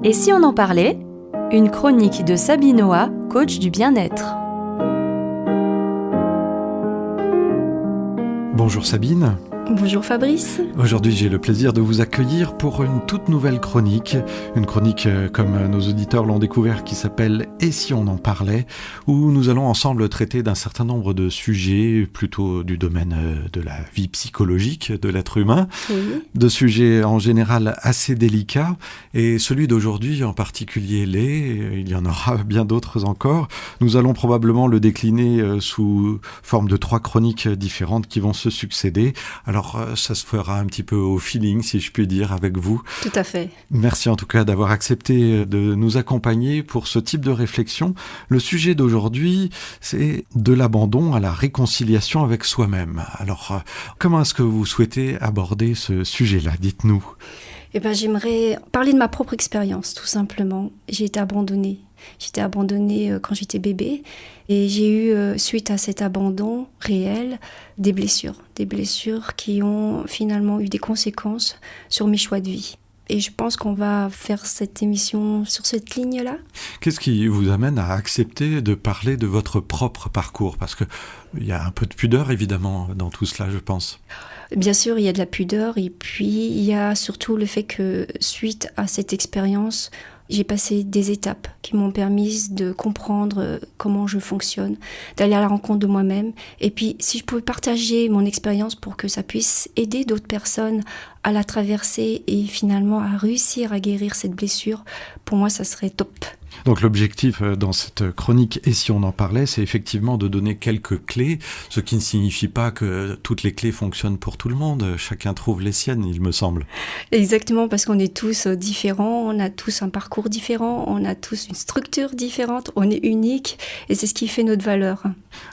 Et si on en parlait ? Une chronique de Sabine Noah, coach du bien-être. Bonjour Sabine. Bonjour Fabrice. Aujourd'hui, j'ai le plaisir de vous accueillir pour une toute nouvelle chronique. Une chronique, comme nos auditeurs l'ont découvert, qui s'appelle « Et si on en parlait ?», où nous allons ensemble traiter d'un certain nombre de sujets, plutôt du domaine de la vie psychologique de l'être humain, de sujets en général assez délicats, et celui d'aujourd'hui en particulier l'est, il y en aura bien d'autres encore. Nous allons probablement le décliner sous forme de 3 chroniques différentes qui vont se succéder. Alors, ça se fera un petit peu au feeling, si je puis dire, avec vous. Tout à fait. Merci en tout cas d'avoir accepté de nous accompagner pour ce type de réflexion. Le sujet d'aujourd'hui, c'est de l'abandon à la réconciliation avec soi-même. Alors, comment est-ce que vous souhaitez aborder ce sujet-là ? Dites-nous. J'aimerais parler de ma propre expérience, tout simplement. J'ai été abandonnée. J'étais abandonnée quand j'étais bébé et j'ai eu, suite à cet abandon réel, des blessures qui ont finalement eu des conséquences sur mes choix de vie. Et je pense qu'on va faire cette émission sur cette ligne-là. Qu'est-ce qui vous amène à accepter de parler de votre propre parcours ? Parce qu'il y a un peu de pudeur, évidemment, dans tout cela, je pense. Bien sûr, il y a de la pudeur et puis il y a surtout le fait que, suite à cette expérience, j'ai passé des étapes qui m'ont permis de comprendre comment je fonctionne, d'aller à la rencontre de moi-même. Et puis, si je pouvais partager mon expérience pour que ça puisse aider d'autres personnes à la traverser et finalement à réussir à guérir cette blessure, pour moi, ça serait top. Donc l'objectif dans cette chronique, et si on en parlait, c'est effectivement de donner quelques clés, ce qui ne signifie pas que toutes les clés fonctionnent pour tout le monde. Chacun trouve les siennes, il me semble. Exactement, parce qu'on est tous différents, on a tous un parcours différent, on a tous une structure différente, on est unique et c'est ce qui fait notre valeur.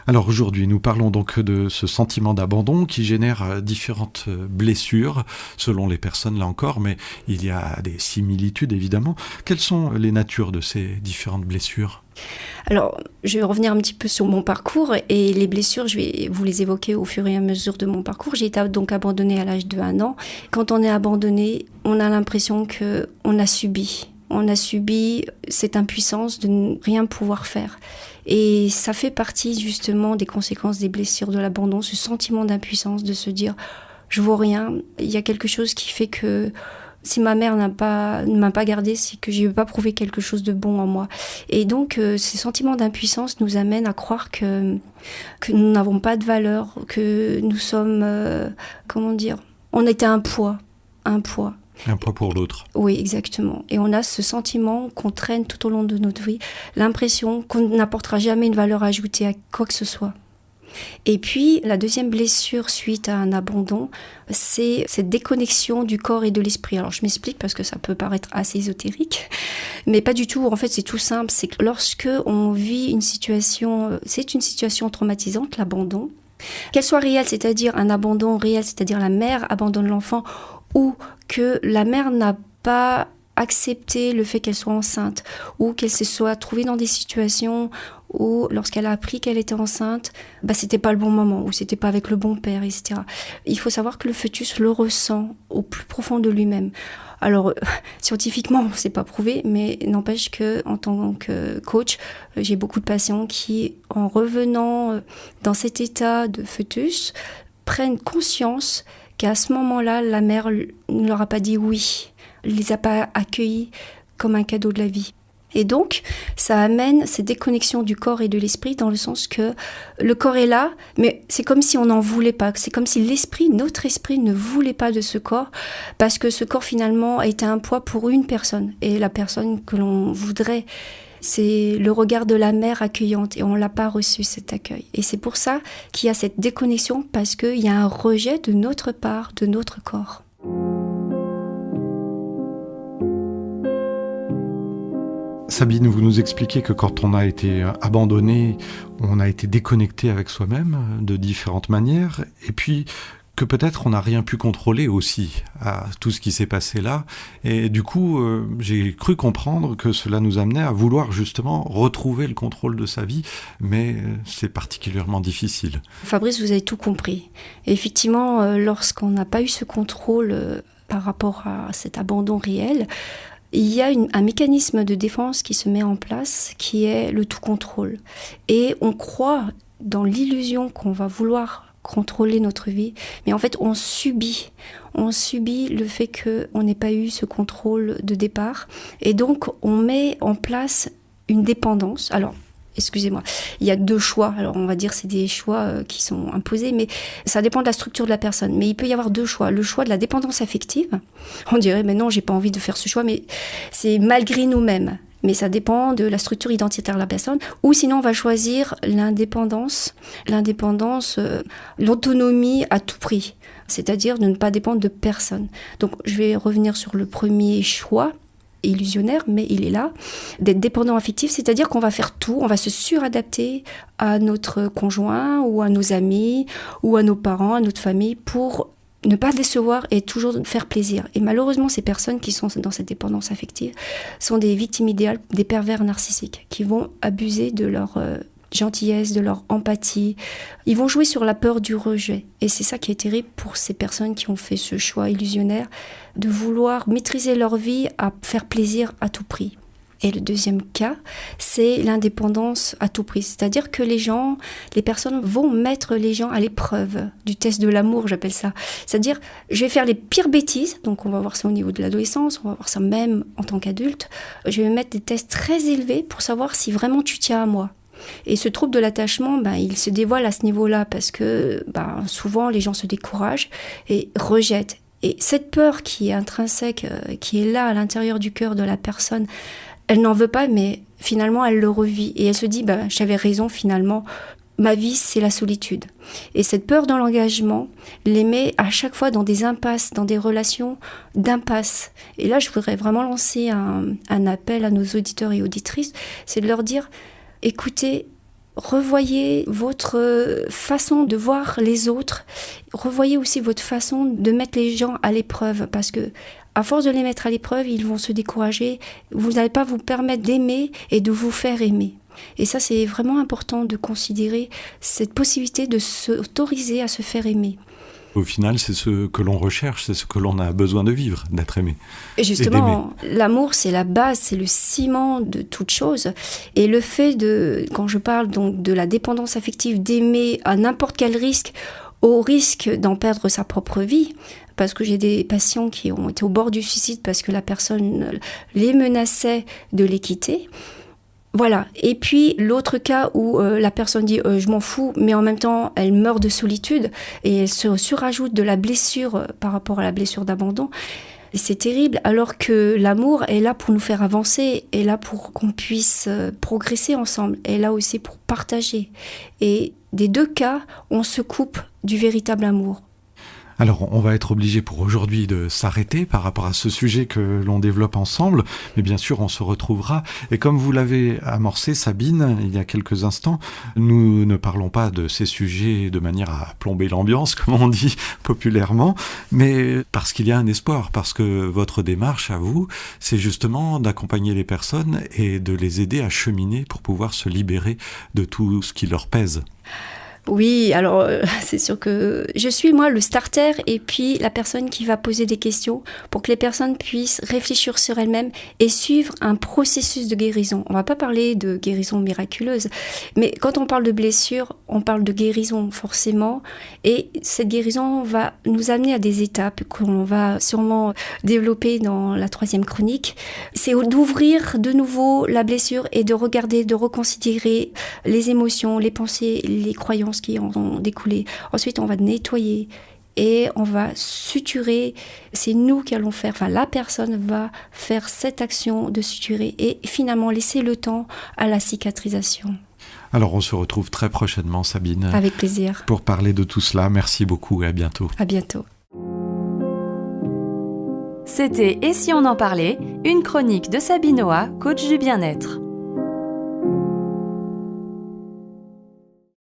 Alors aujourd'hui, nous parlons donc de ce sentiment d'abandon qui génère différentes blessures, selon les personnes là encore, mais il y a des similitudes évidemment. Quelles sont les natures de ces différentes blessures ? Alors, je vais revenir un petit peu sur mon parcours et les blessures, je vais vous les évoquer au fur et à mesure de mon parcours. J'ai été donc abandonnée à l'âge de 1 an. Quand on est abandonné, on a l'impression qu'on a subi. On a subi cette impuissance de ne rien pouvoir faire. Et ça fait partie justement des conséquences des blessures de l'abandon, ce sentiment d'impuissance, de se dire « je vaux rien ». Il y a quelque chose qui fait que si ma mère ne m'a pas gardée, c'est que je n'ai pas prouvé quelque chose de bon en moi. Et donc, ces sentiments d'impuissance nous amènent à croire que nous n'avons pas de valeur, que nous sommes, on était un poids. Un poids pour l'autre. Oui, exactement. Et on a ce sentiment qu'on traîne tout au long de notre vie, l'impression qu'on n'apportera jamais une valeur ajoutée à quoi que ce soit. Et puis, la deuxième blessure suite à un abandon, c'est cette déconnexion du corps et de l'esprit. Alors, je m'explique parce que ça peut paraître assez ésotérique, mais pas du tout. En fait, c'est tout simple. C'est que lorsque on vit une situation, c'est une situation traumatisante, l'abandon, qu'elle soit réelle, c'est-à-dire un abandon réel, c'est-à-dire la mère abandonne l'enfant, ou que la mère n'a pas accepté le fait qu'elle soit enceinte, ou qu'elle se soit trouvée dans des situations où, lorsqu'elle a appris qu'elle était enceinte, c'était pas le bon moment, ou c'était pas avec le bon père, etc. Il faut savoir que le fœtus le ressent au plus profond de lui-même. Alors, scientifiquement, c'est pas prouvé, mais n'empêche que, en tant que coach, j'ai beaucoup de patients qui, en revenant dans cet état de fœtus, prennent conscience qu'à ce moment-là, la mère ne leur a pas dit oui, ne les a pas accueillis comme un cadeau de la vie. Et donc, ça amène cette déconnexion du corps et de l'esprit dans le sens que le corps est là, mais c'est comme si on n'en voulait pas. C'est comme si notre esprit ne voulait pas de ce corps parce que ce corps finalement a été un poids pour une personne. Et la personne que l'on voudrait, c'est le regard de la mère accueillante et on l'a pas reçu cet accueil. Et c'est pour ça qu'il y a cette déconnexion parce qu'il y a un rejet de notre part, de notre corps. Sabine, vous nous expliquez que quand on a été abandonné, on a été déconnecté avec soi-même de différentes manières, et puis que peut-être on n'a rien pu contrôler aussi à tout ce qui s'est passé là. Et du coup, j'ai cru comprendre que cela nous amenait à vouloir justement retrouver le contrôle de sa vie, mais c'est particulièrement difficile. Fabrice, vous avez tout compris. Et effectivement, lorsqu'on n'a pas eu ce contrôle par rapport à cet abandon réel, il y a un mécanisme de défense qui se met en place, qui est le tout contrôle. Et on croit dans l'illusion qu'on va vouloir contrôler notre vie, mais en fait on subit le fait qu'on n'ait pas eu ce contrôle de départ, et donc on met en place une dépendance. Alors, excusez-moi, il y a 2 choix. Alors, on va dire c'est des choix qui sont imposés, mais ça dépend de la structure de la personne. Mais il peut y avoir 2 choix. Le choix de la dépendance affective. On dirait, mais non, j'ai pas envie de faire ce choix, mais c'est malgré nous-mêmes. Mais ça dépend de la structure identitaire de la personne. Ou sinon, on va choisir l'indépendance, l'autonomie à tout prix. C'est-à-dire de ne pas dépendre de personne. Donc, je vais revenir sur le premier choix, illusionnaire, mais il est là, d'être dépendant affectif, c'est-à-dire qu'on va faire tout, on va se suradapter à notre conjoint ou à nos amis ou à nos parents, à notre famille pour ne pas décevoir et toujours faire plaisir. Et malheureusement, ces personnes qui sont dans cette dépendance affective sont des victimes idéales, des pervers narcissiques qui vont abuser de leur gentillesse, de leur empathie. Ils vont jouer sur la peur du rejet. Et c'est ça qui est terrible pour ces personnes qui ont fait ce choix illusionnaire de vouloir maîtriser leur vie à faire plaisir à tout prix. Et le deuxième cas, c'est l'indépendance à tout prix. C'est-à-dire que les personnes vont mettre les gens à l'épreuve du test de l'amour, j'appelle ça. C'est-à-dire, je vais faire les pires bêtises, donc on va voir ça au niveau de l'adolescence, on va voir ça même en tant qu'adulte. Je vais mettre des tests très élevés pour savoir si vraiment tu tiens à moi. Et ce trouble de l'attachement, il se dévoile à ce niveau-là parce que souvent les gens se découragent et rejettent. Et cette peur qui est intrinsèque, qui est là à l'intérieur du cœur de la personne, elle n'en veut pas, mais finalement elle le revit. Et elle se dit, j'avais raison finalement, ma vie c'est la solitude. Et cette peur dans l'engagement les met à chaque fois dans des impasses, dans des relations d'impasse. Et là je voudrais vraiment lancer un appel à nos auditeurs et auditrices, c'est de leur dire, écoutez, revoyez votre façon de voir les autres, revoyez aussi votre façon de mettre les gens à l'épreuve, parce que à force de les mettre à l'épreuve, ils vont se décourager, vous n'allez pas vous permettre d'aimer et de vous faire aimer. Et ça, c'est vraiment important de considérer cette possibilité de s'autoriser à se faire aimer. Au final, c'est ce que l'on recherche, c'est ce que l'on a besoin de vivre, d'être aimé. Et justement, l'amour, c'est la base, c'est le ciment de toute chose. Et le fait quand je parle donc de la dépendance affective, d'aimer à n'importe quel risque, au risque d'en perdre sa propre vie, parce que j'ai des patients qui ont été au bord du suicide parce que la personne les menaçait de les quitter. Voilà. Et puis l'autre cas où la personne dit je m'en fous, mais en même temps elle meurt de solitude et elle se surajoute de la blessure par rapport à la blessure d'abandon. Et c'est terrible, alors que l'amour est là pour nous faire avancer, est là pour qu'on puisse progresser ensemble, est là aussi pour partager. Et des 2 cas, on se coupe du véritable amour. Alors, on va être obligé pour aujourd'hui de s'arrêter par rapport à ce sujet que l'on développe ensemble, mais bien sûr, on se retrouvera. Et comme vous l'avez amorcé, Sabine, il y a quelques instants, nous ne parlons pas de ces sujets de manière à plomber l'ambiance, comme on dit populairement, mais parce qu'il y a un espoir, parce que votre démarche à vous, c'est justement d'accompagner les personnes et de les aider à cheminer pour pouvoir se libérer de tout ce qui leur pèse. Oui, alors c'est sûr que je suis moi le starter et puis la personne qui va poser des questions pour que les personnes puissent réfléchir sur elles-mêmes et suivre un processus de guérison. On va pas parler de guérison miraculeuse, mais quand on parle de blessure, on parle de guérison forcément, et cette guérison va nous amener à des étapes qu'on va sûrement développer dans la 3e chronique. C'est d'ouvrir de nouveau la blessure et de regarder, de reconsidérer les émotions, les pensées, les croyances qui en ont découlé. Ensuite, on va nettoyer et on va suturer. C'est nous qui allons faire, la personne va faire cette action de suturer et finalement laisser le temps à la cicatrisation. Alors, on se retrouve très prochainement, Sabine. Avec plaisir. Pour parler de tout cela. Merci beaucoup et à bientôt. À bientôt. C'était Et si on en parlait, une chronique de Sabine Oa, coach du bien-être.